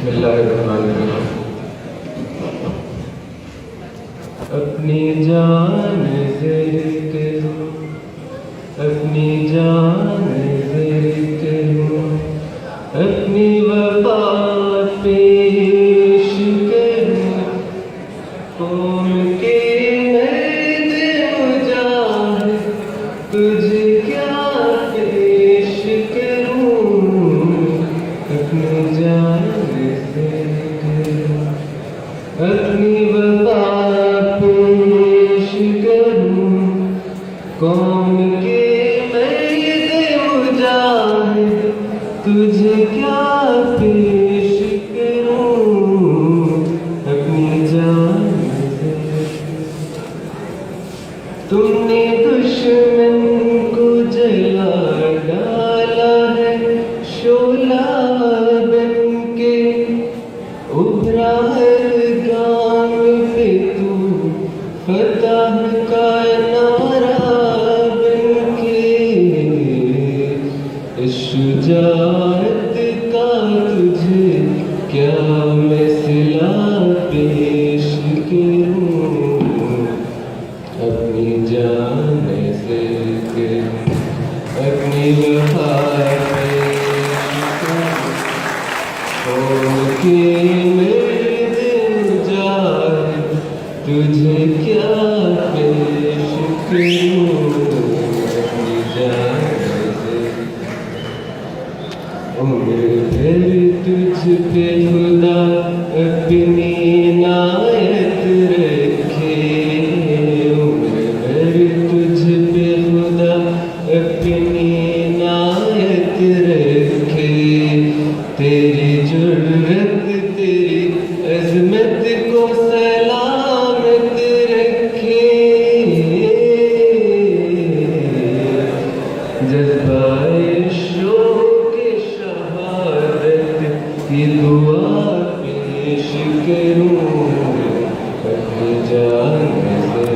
बिस्मिल्लाहिर्रहमानिर्रहीम। अपनी जान ज़िक्र, अपनी जान ज़िक्र, अपनी वफ़ा पेश करूं। कौम के मर्द मुजाहिद, तुझे क्या पेश करूं। अपनी जान ज़िक्र, अपनी वफ़ा पेश करूं। कौम के मर्द मुजाहिद, तुझे क्या पेश करूं। अपनी जान से तुमने दुश्मन को जला डाला है, शोला बन के उभरा हर गाम पे तू, फतह का नारा बन के। इस शुजाअत का तुझे क्या मैं सिला पेश करूं। अपनी जान से अपनी वफ़ा पेश करूं। कौम के मर्द मुजाहिद, तुझे क्या पेश करूं। अपनी जान से उम्र भर तुझ पे खुदा अपनी इनायत रखे। उम्र भर तुझ पे खुदा अपनी इनायत रखे। तेरी जुर्रत तेरी अज़मत को सलामत रखे। जज़्बाए शोक शहादत की दुआ पेश करूं। अपनी जान से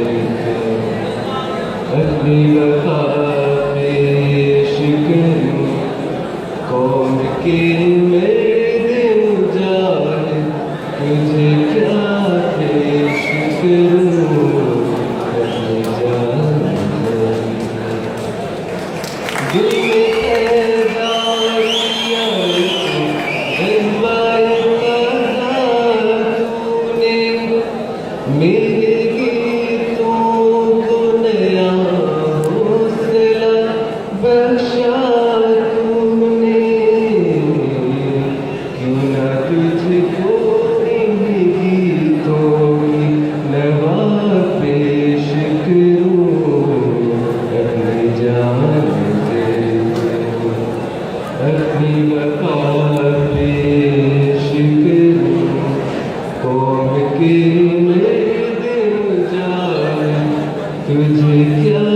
अपनी वफ़ा पेश करूं। कौम के मर्द मुजाहिद, तुझे क्या पेश करूं। अपनी जान से दिल में पैदा किया जज़्बाए क़ज़ा तूने, मेरे गीतों को नया हौसला बख्शा तूने। क्यों ना तुझको इन गीतों की नवा पेश करूं। अपनी जान से अपनी वफ़ा पेश करूं। कौम के मर्द मुजाहिद, तुझे क्या